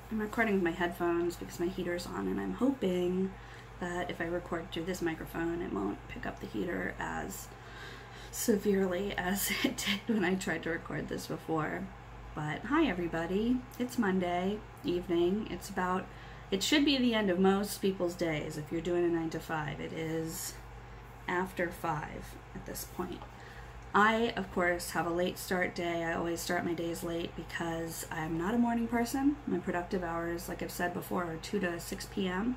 I'm recording with my headphones because my heater's on, and I'm hoping that if I record through this microphone, it won't pick up the heater as severely as it did when I tried to record this before. But hi everybody, it's Monday evening. It should be the end of most people's days. If you're doing a 9 to 5, it is after 5 at this point. I, of course, have a late start day. I always start my days late because I'm not a morning person. My productive hours, like I've said before, are 2 to 6 p.m.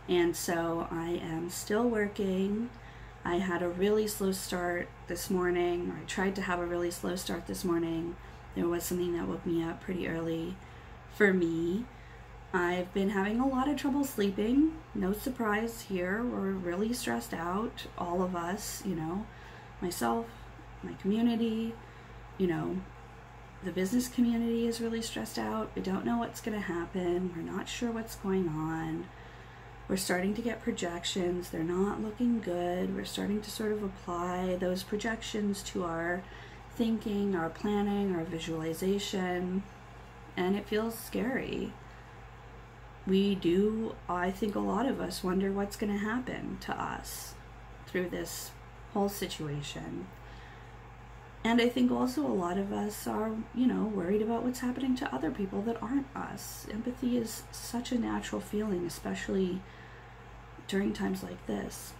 And so I am still working. I had a really slow start this morning, or I tried to have a really slow start this morning. There was something that woke me up pretty early for me. I've been having a lot of trouble sleeping. No surprise here. We're really stressed out, all of us, myself, my community, the business community is really stressed out. We don't know what's going to happen. We're not sure what's going on. We're starting to get projections. They're not looking good. We're starting to sort of apply those projections to our thinking, our planning, our visualization, and it feels scary. I think a lot of us wonder what's going to happen to us through this whole situation. And I think also a lot of us are, worried about what's happening to other people that aren't us. Empathy is such a natural feeling, especially during times like this.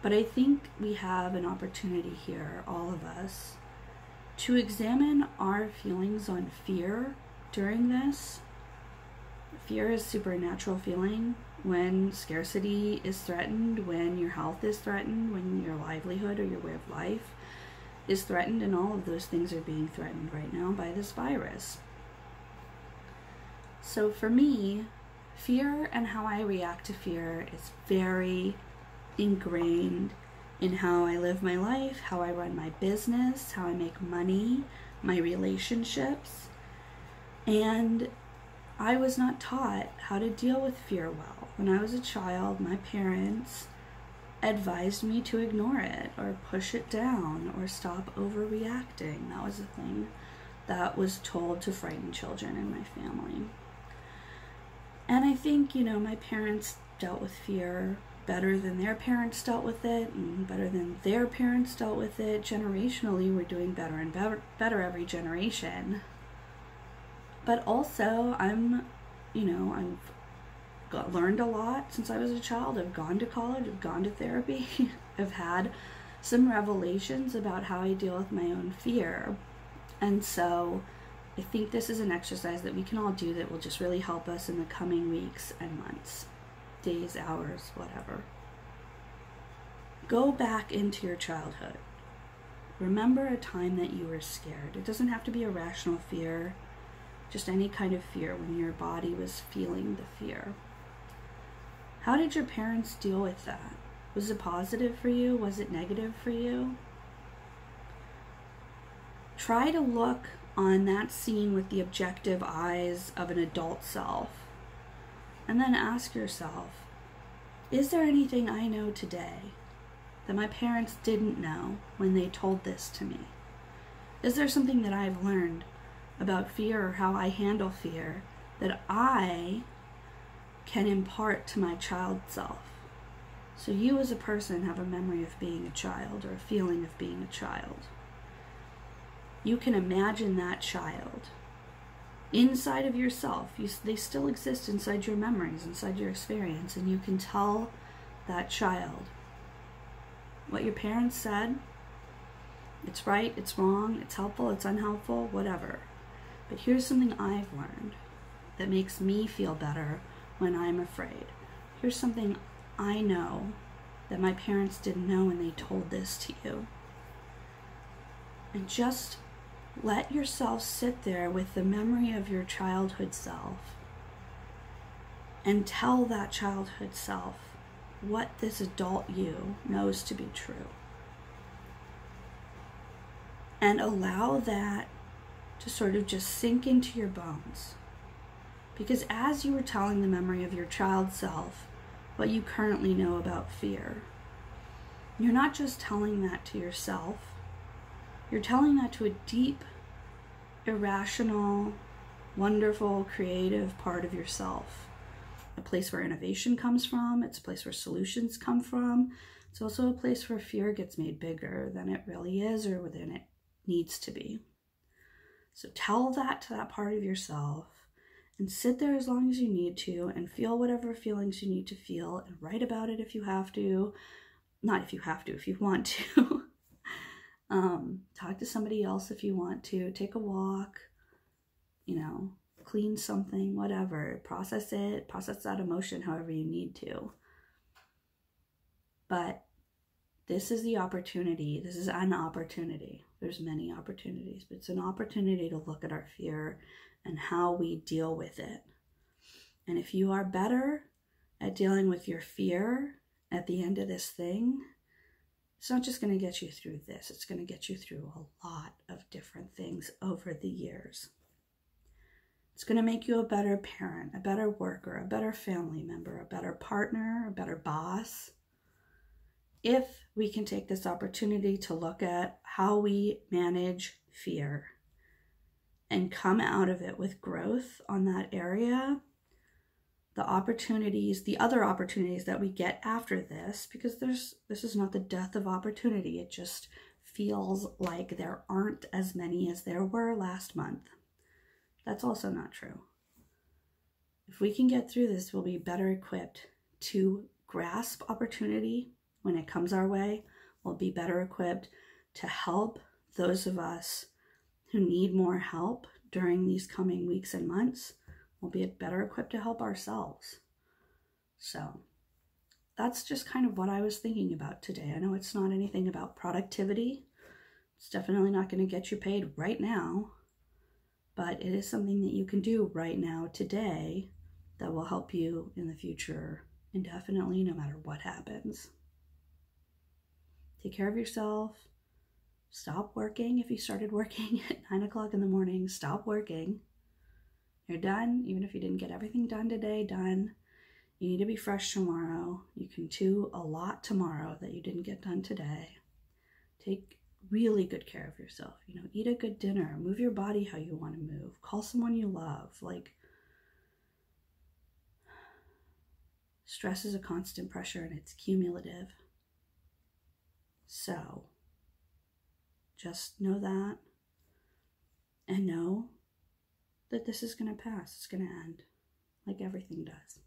But I think we have an opportunity here, all of us, to examine our feelings on fear during this. Fear is a supernatural feeling when scarcity is threatened, when your health is threatened, when your livelihood or your way of life is threatened, and all of those things are being threatened right now by this virus. So for me, fear and how I react to fear is very ingrained in how I live my life, how I run my business, how I make money, my relationships. And I was not taught how to deal with fear well. When I was a child, my parents advised me to ignore it or push it down or stop overreacting. That was a thing that was told to frighten children in my family. And I think, my parents dealt with fear better than their parents dealt with it, and better than their parents dealt with it. Generationally, we're doing better and better every generation. But also, I've learned a lot since I was a child. I've gone to college, I've gone to therapy. I've had some revelations about how I deal with my own fear. And so I think this is an exercise that we can all do that will just really help us in the coming weeks and months, days, hours, whatever. Go back into your childhood. Remember a time that you were scared. It doesn't have to be a rational fear, just any kind of fear when your body was feeling the fear. How did your parents deal with that? Was it positive for you? Was it negative for you? Try to look on that scene with the objective eyes of an adult self, and then ask yourself, is there anything I know today that my parents didn't know when they told this to me? Is there something that I've learned about fear or how I handle fear that I can impart to my child self? So you as a person have a memory of being a child or a feeling of being a child. You can imagine that child inside of yourself. They still exist inside your memories, inside your experience, and you can tell that child what your parents said. It's right, it's wrong, it's helpful, it's unhelpful, whatever. But here's something I've learned that makes me feel better when I'm afraid. Here's something I know that my parents didn't know when they told this to you. And just let yourself sit there with the memory of your childhood self and tell that childhood self what this adult you knows to be true. And allow that to sort of just sink into your bones. Because as you were telling the memory of your child self what you currently know about fear, you're not just telling that to yourself, you're telling that to a deep, irrational, wonderful, creative part of yourself. A place where innovation comes from. It's a place where solutions come from. It's also a place where fear gets made bigger than it really is or than it needs to be. So tell that to that part of yourself and sit there as long as you need to and feel whatever feelings you need to feel and write about it if you have to. Not if you have to, if you want to. Talk to somebody else if you want to. Take a walk, clean something, whatever. Process that emotion however you need to. But this is the opportunity. This is an opportunity. There's many opportunities, but it's an opportunity to look at our fear and how we deal with it. And if you are better at dealing with your fear at the end of this thing, it's not just going to get you through this. It's going to get you through a lot of different things over the years. It's going to make you a better parent, a better worker, a better family member, a better partner, a better boss. If we can take this opportunity to look at how we manage fear and come out of it with growth on that area, the other opportunities that we get after this, because this is not the death of opportunity. It just feels like there aren't as many as there were last month. That's also not true. If we can get through this, we'll be better equipped to grasp opportunity when it comes our way. We'll be better equipped to help those of us who need more help during these coming weeks and months. We'll be better equipped to help ourselves. So that's just kind of what I was thinking about today. I know it's not anything about productivity. It's definitely not going to get you paid right now, but it is something that you can do right now, today, that will help you in the future indefinitely, no matter what happens. Take care of yourself. Stop working. If you started working at 9 o'clock in the morning, stop working. You're done. Even if you didn't get everything done today, done. You need to be fresh tomorrow. You can do a lot tomorrow that you didn't get done today. Take really good care of yourself. Eat a good dinner. Move your body how you want to move. Call someone you love. Stress is a constant pressure and it's cumulative. So just know that, and know that this is going to pass. It's going to end like everything does.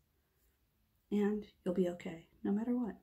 And you'll be okay no matter what.